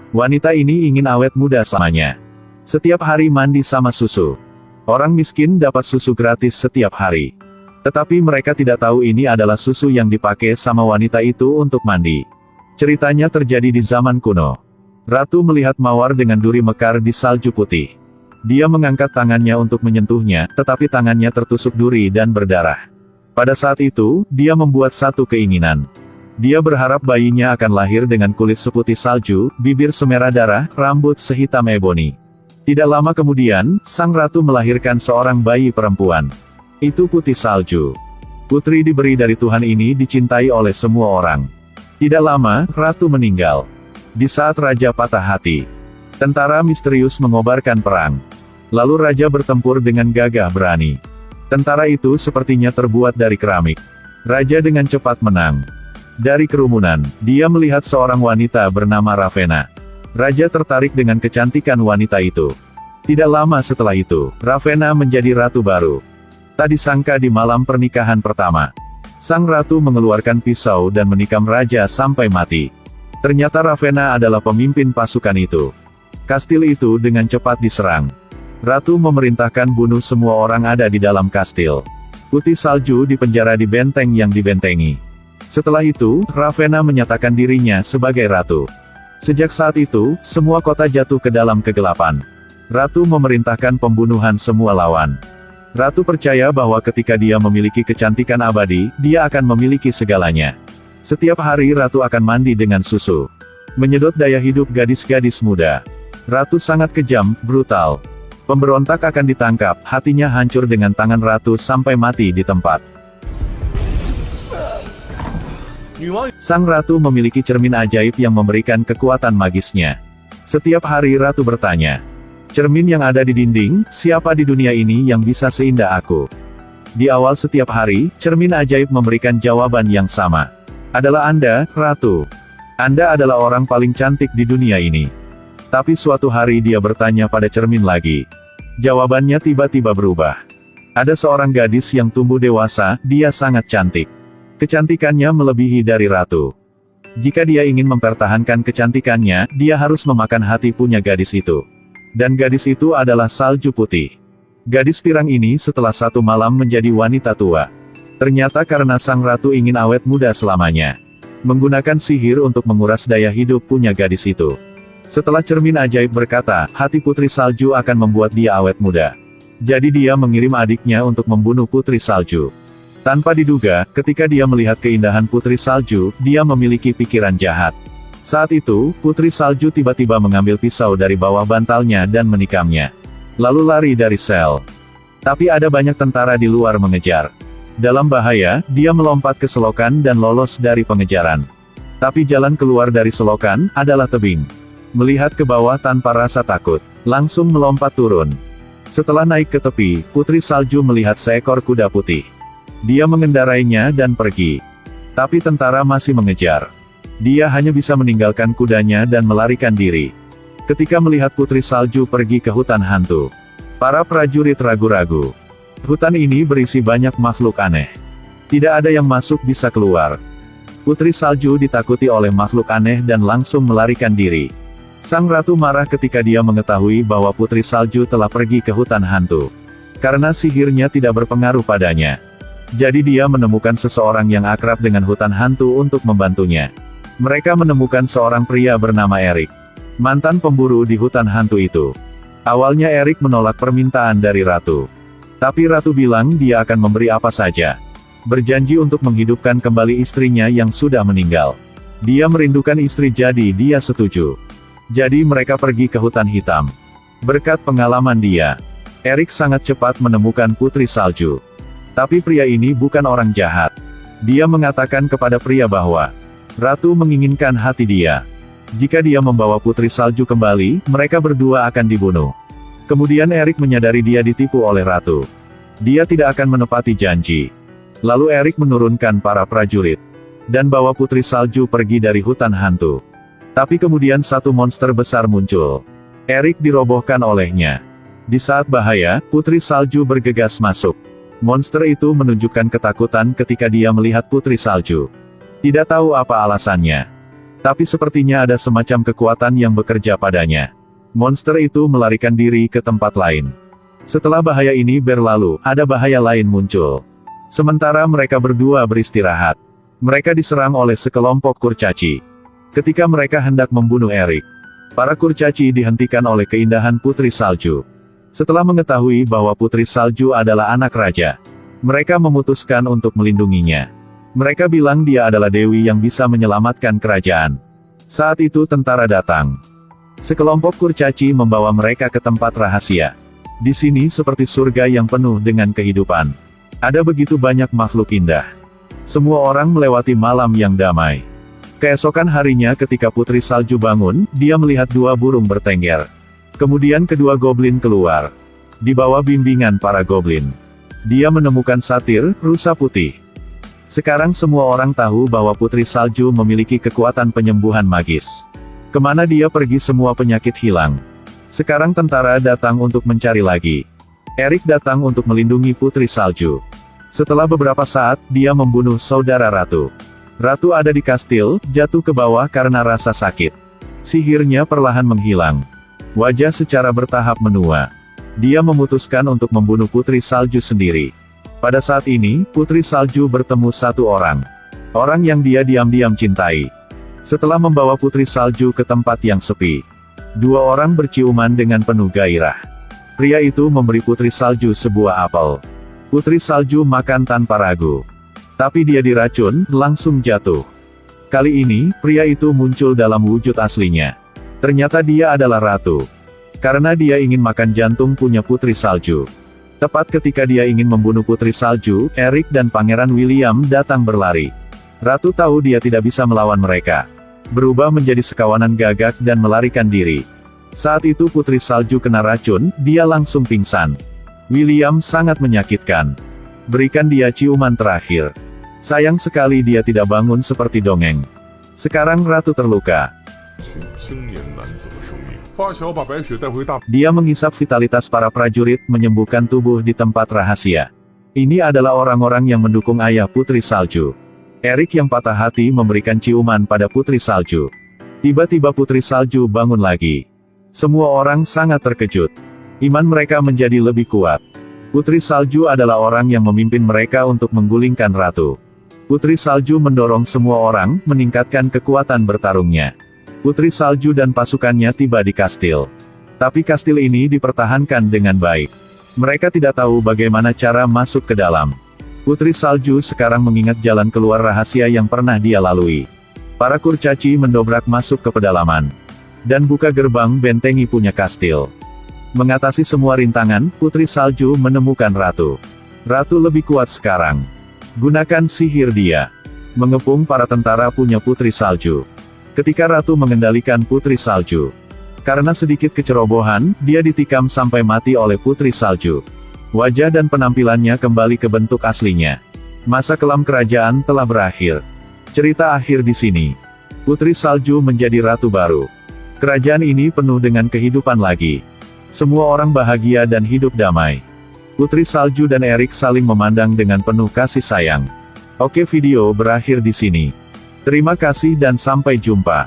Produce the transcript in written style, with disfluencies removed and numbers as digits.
Wanita ini ingin awet muda selamanya. Setiap hari mandi sama susu. Orang miskin dapat susu gratis setiap hari. Tetapi mereka tidak tahu ini adalah susu yang dipakai sama wanita itu untuk mandi. Ceritanya terjadi di zaman kuno. Ratu melihat mawar dengan duri mekar di salju putih. Dia mengangkat tangannya untuk menyentuhnya, tetapi tangannya tertusuk duri dan berdarah. Pada saat itu, dia membuat satu keinginan. Dia berharap bayinya akan lahir dengan kulit seputih salju, bibir semerah darah, rambut sehitam eboni. Tidak lama kemudian, sang ratu melahirkan seorang bayi perempuan. Itu putih salju. Putri diberi dari Tuhan ini dicintai oleh semua orang. Tidak lama, ratu meninggal. Di saat raja patah hati, tentara misterius mengobarkan perang. Lalu raja bertempur dengan gagah berani. Tentara itu sepertinya terbuat dari keramik. Raja dengan cepat menang. Dari kerumunan, dia melihat seorang wanita bernama Ravenna. Raja tertarik dengan kecantikan wanita itu. Tidak lama setelah itu, Ravenna menjadi ratu baru. Tak disangka di malam pernikahan pertama, sang ratu mengeluarkan pisau dan menikam raja sampai mati. Ternyata Ravenna adalah pemimpin pasukan itu. Kastil itu dengan cepat diserang. Ratu memerintahkan bunuh semua orang ada di dalam kastil. Putih salju dipenjara di benteng yang dibentengi. Setelah itu, Ravenna menyatakan dirinya sebagai ratu. Sejak saat itu, semua kota jatuh ke dalam kegelapan. Ratu memerintahkan pembunuhan semua lawan. Ratu percaya bahwa ketika dia memiliki kecantikan abadi, dia akan memiliki segalanya. Setiap hari Ratu akan mandi dengan susu. Menyedot daya hidup gadis-gadis muda. Ratu sangat kejam, brutal. Pemberontak akan ditangkap, hatinya hancur dengan tangan Ratu sampai mati di tempat. Sang Ratu memiliki cermin ajaib yang memberikan kekuatan magisnya. Setiap hari Ratu bertanya, cermin yang ada di dinding, siapa di dunia ini yang bisa seindah aku? Di awal setiap hari, cermin ajaib memberikan jawaban yang sama. Adalah Anda, Ratu. Anda adalah orang paling cantik di dunia ini. Tapi suatu hari dia bertanya pada cermin lagi. Jawabannya tiba-tiba berubah. Ada seorang gadis yang tumbuh dewasa, dia sangat cantik. Kecantikannya melebihi dari ratu. Jika dia ingin mempertahankan kecantikannya, dia harus memakan hati punya gadis itu. Dan gadis itu adalah salju putih. Gadis pirang ini setelah satu malam menjadi wanita tua. Ternyata karena sang ratu ingin awet muda selamanya. Menggunakan sihir untuk menguras daya hidup punya gadis itu. Setelah cermin ajaib berkata, hati putri salju akan membuat dia awet muda. Jadi dia mengirim adiknya untuk membunuh putri salju. Tanpa diduga, ketika dia melihat keindahan putri salju, dia memiliki pikiran jahat. Saat itu, putri salju tiba-tiba mengambil pisau dari bawah bantalnya dan menikamnya. Lalu lari dari sel. Tapi ada banyak tentara di luar mengejar. Dalam bahaya, dia melompat ke selokan dan lolos dari pengejaran. Tapi jalan keluar dari selokan adalah tebing. Melihat ke bawah tanpa rasa takut, langsung melompat turun. Setelah naik ke tepi, putri salju melihat seekor kuda putih. Dia mengendarainya dan pergi. Tapi tentara masih mengejar. Dia hanya bisa meninggalkan kudanya dan melarikan diri. Ketika melihat putri salju pergi ke hutan hantu, para prajurit ragu-ragu. Hutan ini berisi banyak makhluk aneh. Tidak ada yang masuk bisa keluar. Putri salju ditakuti oleh makhluk aneh dan langsung melarikan diri. Sang ratu marah ketika dia mengetahui bahwa putri salju telah pergi ke hutan hantu. Karena sihirnya tidak berpengaruh padanya. Jadi dia menemukan seseorang yang akrab dengan hutan hantu untuk membantunya. Mereka menemukan seorang pria bernama Erik. Mantan pemburu di hutan hantu itu. Awalnya Erik menolak permintaan dari ratu. Tapi ratu bilang dia akan memberi apa saja. Berjanji untuk menghidupkan kembali istrinya yang sudah meninggal. Dia merindukan istri jadi dia setuju. Jadi mereka pergi ke hutan hitam. Berkat pengalaman dia, Erik sangat cepat menemukan putri salju. Tapi pria ini bukan orang jahat. Dia mengatakan kepada pria bahwa ratu menginginkan hati dia. Jika dia membawa putri salju kembali, mereka berdua akan dibunuh. Kemudian Erik menyadari dia ditipu oleh ratu. Dia tidak akan menepati janji. Lalu Erik menurunkan para prajurit dan bawa putri salju pergi dari hutan hantu. Tapi kemudian satu monster besar muncul. Erik dirobohkan olehnya. Di saat bahaya, putri salju bergegas masuk. Monster itu menunjukkan ketakutan ketika dia melihat putri salju. Tidak tahu apa alasannya. Tapi sepertinya ada semacam kekuatan yang bekerja padanya. Monster itu melarikan diri ke tempat lain. Setelah bahaya ini berlalu, ada bahaya lain muncul. Sementara mereka berdua beristirahat, mereka diserang oleh sekelompok kurcaci. Ketika mereka hendak membunuh Erik, para kurcaci dihentikan oleh keindahan Putri Salju. Setelah mengetahui bahwa Putri Salju adalah anak raja, mereka memutuskan untuk melindunginya. Mereka bilang dia adalah dewi yang bisa menyelamatkan kerajaan. Saat itu tentara datang. Sekelompok kurcaci membawa mereka ke tempat rahasia. Di sini seperti surga yang penuh dengan kehidupan. Ada begitu banyak makhluk indah. Semua orang melewati malam yang damai. Keesokan harinya ketika Putri Salju bangun, dia melihat dua burung bertengger. Kemudian kedua goblin keluar. Di bawah bimbingan para goblin, dia menemukan satir, rusa putih. Sekarang semua orang tahu bahwa Putri Salju memiliki kekuatan penyembuhan magis. Kemana dia pergi semua penyakit hilang. Sekarang tentara datang untuk mencari lagi. Erik datang untuk melindungi Putri Salju. Setelah beberapa saat, dia membunuh saudara Ratu. Ratu ada di kastil, jatuh ke bawah karena rasa sakit. Sihirnya perlahan menghilang. Wajah secara bertahap menua. Dia memutuskan untuk membunuh Putri Salju sendiri. Pada saat ini, Putri Salju bertemu satu orang. Orang yang dia diam-diam cintai. Setelah membawa Putri Salju ke tempat yang sepi, dua orang berciuman dengan penuh gairah. Pria itu memberi Putri Salju sebuah apel. Putri Salju makan tanpa ragu. Tapi dia diracun, langsung jatuh. Kali ini, pria itu muncul dalam wujud aslinya. Ternyata dia adalah ratu. Karena dia ingin makan jantung punya Putri Salju. Tepat ketika dia ingin membunuh Putri Salju, Erik dan Pangeran William datang berlari. Ratu tahu dia tidak bisa melawan mereka. Berubah menjadi sekawanan gagak dan melarikan diri. Saat itu Putri Salju kena racun, dia langsung pingsan. William sangat menyakitkan. Berikan dia ciuman terakhir. Sayang sekali dia tidak bangun seperti dongeng. Sekarang Ratu terluka. Dia menghisap vitalitas para prajurit, menyembuhkan tubuh di tempat rahasia. Ini adalah orang-orang yang mendukung ayah Putri Salju. Erik yang patah hati memberikan ciuman pada Putri Salju. Tiba-tiba Putri Salju bangun lagi. Semua orang sangat terkejut. Iman mereka menjadi lebih kuat. Putri Salju adalah orang yang memimpin mereka untuk menggulingkan Ratu. Putri Salju mendorong semua orang, meningkatkan kekuatan bertarungnya. Putri Salju dan pasukannya tiba di kastil. Tapi kastil ini dipertahankan dengan baik. Mereka tidak tahu bagaimana cara masuk ke dalam. Putri Salju sekarang mengingat jalan keluar rahasia yang pernah dia lalui. Para kurcaci mendobrak masuk ke pedalaman. Dan buka gerbang bentengi punya kastil. Mengatasi semua rintangan, Putri Salju menemukan Ratu. Ratu lebih kuat sekarang. Gunakan sihir dia. Mengepung para tentara punya Putri Salju. Ketika Ratu mengendalikan Putri Salju. Karena sedikit kecerobohan, dia ditikam sampai mati oleh Putri Salju. Wajah dan penampilannya kembali ke bentuk aslinya. Masa kelam kerajaan telah berakhir. Cerita akhir di sini. Putri Salju menjadi ratu baru. Kerajaan ini penuh dengan kehidupan lagi. Semua orang bahagia dan hidup damai. Putri Salju dan Erik saling memandang dengan penuh kasih sayang. Oke, video berakhir di sini. Terima kasih dan sampai jumpa.